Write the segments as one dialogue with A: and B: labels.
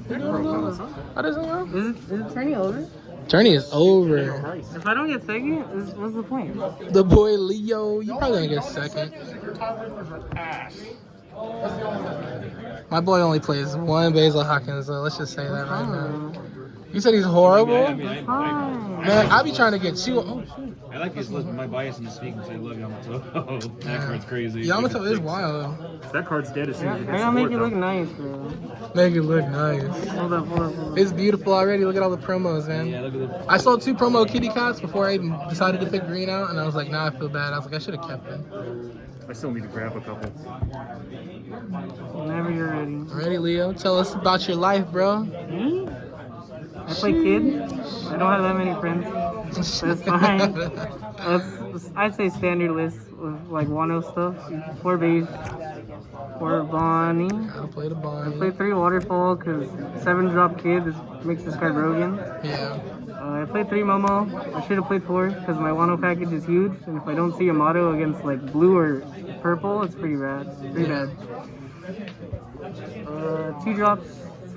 A: How does it go?
B: Is it turning over?
A: Tourney is over.
B: If I don't get second, what's the point?
A: The boy Leo, you probably gonna get second. My boy only plays one Basil Hawkins, so let's just say that right now. You said he's horrible? Man, I be trying to get you. Oh, shit.
C: I like this list, but my bias in speaking because I love Yamato. That card's crazy.
A: Yamato is wild.
D: That card's dead as soon as it
B: I
D: gets
B: gotta make it
D: support,
B: look nice, bro.
A: Make it look nice.
B: Hold up.
A: It's beautiful already. Look at all the promos, man.
C: Yeah, look at the.
A: I sold 2 promo kitty cats before I even decided to pick green out, and I was like, nah, I feel bad. I was like, I should have kept them.
D: I still need to grab a couple.
B: Whenever you're ready.
A: Ready, Leo? Tell us about your life, bro.
B: Me? I play kid. I don't have that many friends. That's fine. I'd say standard list with like Wano stuff. 4 beige, 4 Bonnie.
A: I'll play the Bonnie.
B: I play 3 waterfall because 7 drop kid. This makes this card broken.
A: Yeah.
B: I played 3 Momo. I should have played 4 because my Wano package is huge. And if I don't see a motto against like blue or purple, it's pretty bad. Pretty bad. 2 drops.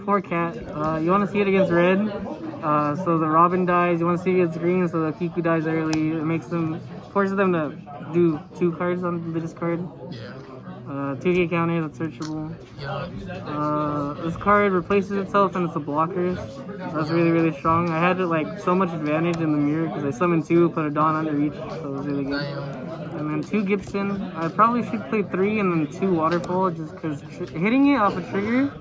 B: 4 cat. You want to see it against red, so the Robin dies. You want to see it against green, so the Kiku dies early. It forces them to do 2 cards on the discard.
A: Yeah.
B: 2K counter that's searchable.
A: Yeah.
B: This card replaces itself and it's a blocker. That's really, really strong. I had like so much advantage in the mirror because I summoned 2, put a Dawn under each, so it was really good. And then 2 Gibson. I probably should play 3 and then 2 Waterfall just because hitting it off a trigger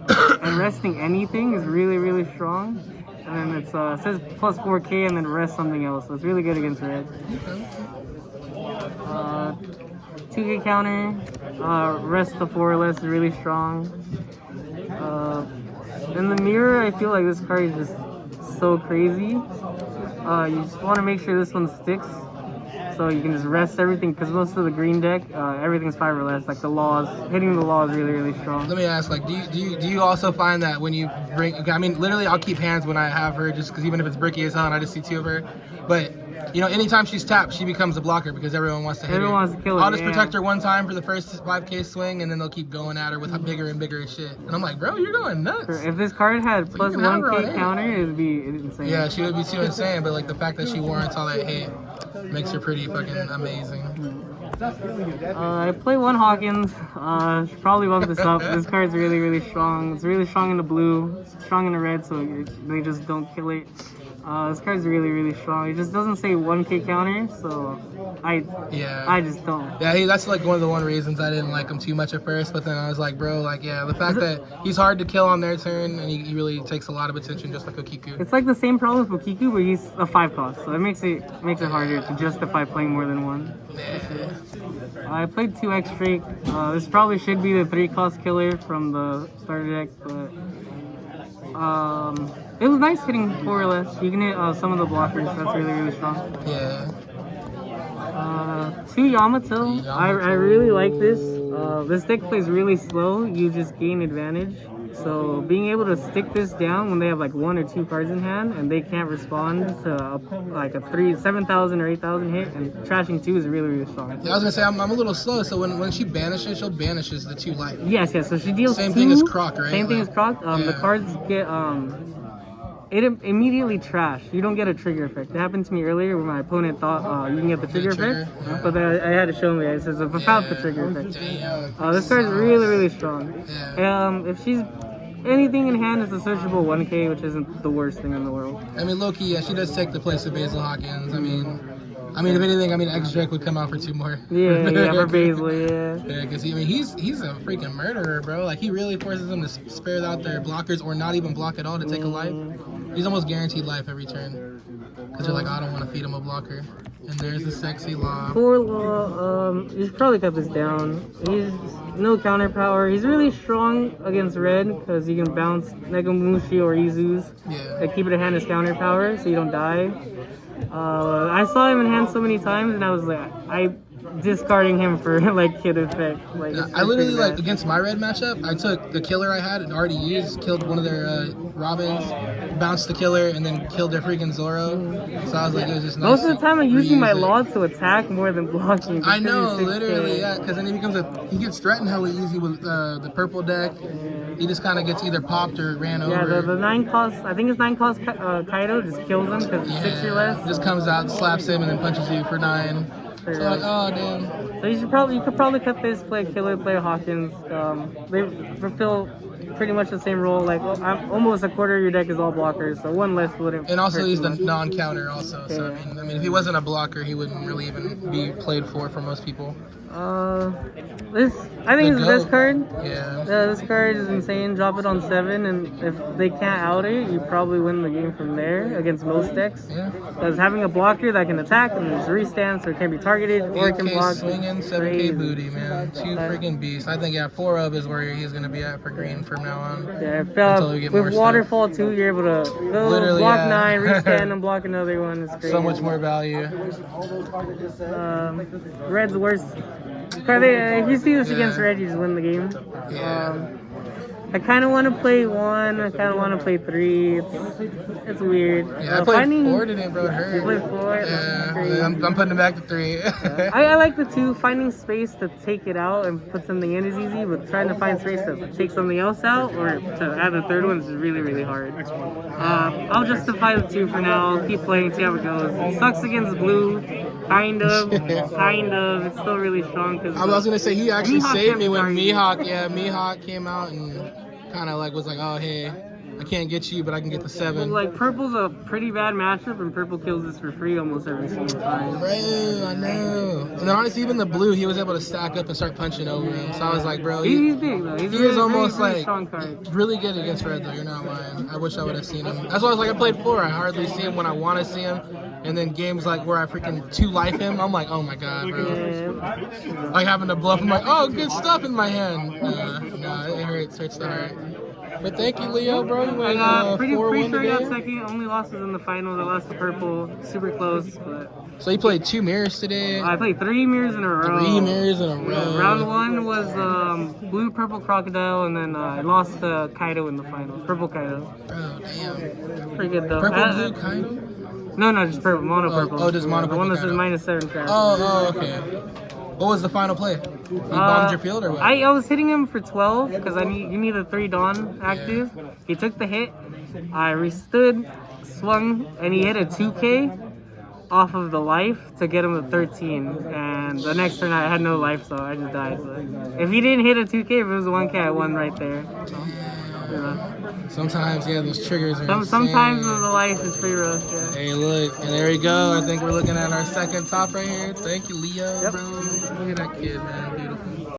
B: and resting anything is really, really strong. And then it says plus 4K and then rest something else. So it's really good against red. 2K counter. Rest the 4 less is really strong. In the mirror, I feel like this card is just so crazy. You just want to make sure this one sticks. So you can just rest everything, because most of the green deck, everything's 5 or less. Like the laws, hitting the law is really, really strong.
A: Let me ask, like, do you also find that when you bring? Okay, I mean, literally, I'll keep hands when I have her, just because even if it's bricky as hell, and I just see 2 of her. But you know, anytime she's tapped, she becomes a blocker because everyone wants to hit her.
B: Everyone wants to kill her.
A: I'll just protect her one time for the first 5K swing, and then they'll keep going at her with bigger and bigger shit. And I'm like, bro, you're going nuts.
B: If this card had plus 1K counter, it'd be insane.
A: Yeah, she would be too insane, but like the fact that she warrants all that hit makes her pretty fucking amazing.
B: I play 1 Hawkins. Should probably bump this up. This card's really, really strong. It's really strong in the blue, strong in the red, so they just don't kill it. This card's really, really strong. It just doesn't say 1K counter, so I just don't.
A: Yeah, that's like one of the reasons I didn't like him too much at first, but then I was like, bro, like, yeah, the fact that he's hard to kill on their turn, and he really takes a lot of attention, just like a Kiku.
B: It's like the same problem for Kiku, but he's a 5 cost, so it makes it harder to justify playing more than 1.
A: Yeah.
B: I played 2 X Drake. This probably should be the 3 cost killer from the starter deck, but it was nice hitting 4 or less. You can hit some of the blockers. That's really, really strong.
A: Yeah.
B: 2 Yamato. I really like this. This deck plays really slow. You just gain advantage. So being able to stick this down when they have like 1 or 2 cards in hand and they can't respond to like a 7,000 or 8,000 hit, and trashing 2 is really, really strong.
A: Yeah, I was gonna say I'm a little slow, so when she banishes, she'll banishes the 2 life.
B: Yes. So she deals
A: same
B: 2.
A: Thing as Croc, right?
B: Same thing as Croc. The cards get it immediately trash. You don't get a trigger effect. It happened to me earlier when my opponent thought you can get the trigger effect, but then I had to show him it says without the trigger effect. This card's really, really strong. If she's anything in hand, it's a searchable 1K, which isn't the worst thing in the world.
A: I mean, low-key, yeah, she does take the place of Basil Hawkins. I mean, if anything, X Drake would come out for 2 more.
B: Yeah, for Basil, yeah.
A: Yeah, because he's a freaking murderer, bro. Like, he really forces them to spare out their blockers or not even block at all to take a life. He's almost guaranteed life every turn. Because you're like, I don't want to feed him a blocker. And there's the sexy law.
B: 4 law, you should probably cut this down. He's no counter power. He's really strong against red because he can bounce Negamushi or Izus.
A: Yeah.
B: And keep it in hand as counter power so you don't die. I saw him in hand so many times and I was like, discarding him for like kid effect. Like
A: I literally like against my red matchup, I took the killer I had and already used, killed one of their Robins, bounced the killer, and then killed their freaking Zoro. So I was like, it was just nice.
B: Most of the time I'm using my law to attack more than blocking.
A: I know, literally, yeah, because then he gets threatened hella easy with the purple deck. He just kind of gets either popped or ran
B: Yeah,
A: over.
B: the 9 cost, I think it's 9 cost Kaido just kills him because it's 6 or less.
A: Just comes out, slaps him, and then punches you for 9. So like, oh damn.
B: So you could probably cut this, play Killer, play Hawkins. They fulfill pretty much the same role. Like almost a quarter of your deck is all blockers, so one less wouldn't.
A: And also
B: hurt
A: he's
B: too
A: the
B: much.
A: non-counter also. So I mean, if he wasn't a blocker, he wouldn't really even be played for most people.
B: I think it's the best
A: GOAT.
B: card.
A: Yeah.
B: This card is insane. Drop it on 7, and if they can't out it, you probably win the game from there against most decks.
A: Yeah.
B: Because having a blocker that can attack and there's restance or can be targeted or can
A: 8K
B: block.
A: swinging, 7K
B: crazy.
A: booty, man. 2 freaking beasts. I think 4 of is where he's gonna be at for green from now on.
B: Yeah,
A: Until we get more
B: with
A: stuff.
B: Waterfall 2, you're able to go
A: Literally,
B: block
A: yeah.
B: 9, restand, and block another one. It's great.
A: So much more value.
B: Red's worst. If you see this against
A: Yeah.
B: Red, you just win the game.
A: Yeah.
B: I kind of want to play 1. I kind of want to play 3. It's weird.
A: Yeah, I played 4 today, bro. It hurt.
B: You played 4?
A: Yeah, I'm putting it back to 3.
B: I like the 2. Finding space to take it out and put something in is easy, but trying to find space to take something else out or to add a third one is really, really hard. I'll justify the 2 for now. I'll keep playing, see how it goes. It sucks against blue. Kind of. It's still really strong. Cause
A: I was gonna say he actually
B: Mihawk
A: saved me
B: kept
A: when
B: targeting.
A: Mihawk came out and kind of like was like, oh hey, I can't get you, but I can get the 7.
B: Like, purple's a pretty bad matchup, and purple kills this for free almost every single time.
A: Bro, I know. And then honestly, even the blue, he was able to stack up and start punching over him. So I was like, bro,
B: He's big, though. He's
A: he
B: really,
A: is almost
B: really
A: like
B: strong card.
A: really good against red, though. You're not lying. I wish I would have seen him. That's why I was like, I played 4. I hardly see him when I want to see him. And then games like where I freaking 2 life him, I'm like, oh my god, bro.
B: Yeah.
A: Like having to bluff, I'm like, oh, good stuff in my hand. Yeah, no, it hurts the heart. But thank you, Leo, bro. You went
B: Pretty
A: 4-1
B: sure I got
A: today.
B: second. Only losses in the finals. I lost to purple. Super close, but
A: So you played 2 mirrors today.
B: I played 3 mirrors in a row.
A: 3 mirrors in a row.
B: Round 1 was blue, purple crocodile, and then I lost to Kaido in the finals. Purple Kaido.
A: Oh, damn.
B: Pretty good though.
A: Purple, blue, Kaido?
B: No, just purple, mono purple.
A: oh, just mono
B: The one that
A: purple
B: says
A: Kaido.
B: -7 trap.
A: Oh, okay. What was the final play? You bombed your field or what?
B: I was hitting him for 12 because you need a 3 Dawn active. He took the hit. I restood, swung, and he hit a 2K off of the life to get him to 13. And the next turn I had no life, so I just died. So if he didn't hit a 2K, if it was a 1K, I won right there. Yeah.
A: Sometimes, those triggers are
B: Sometimes
A: insane.
B: the life is free rush. Yeah.
A: Hey, look, and there we go. I think we're looking at our second top right here. Thank you, Leo, bro. Look at that kid, man. Beautiful.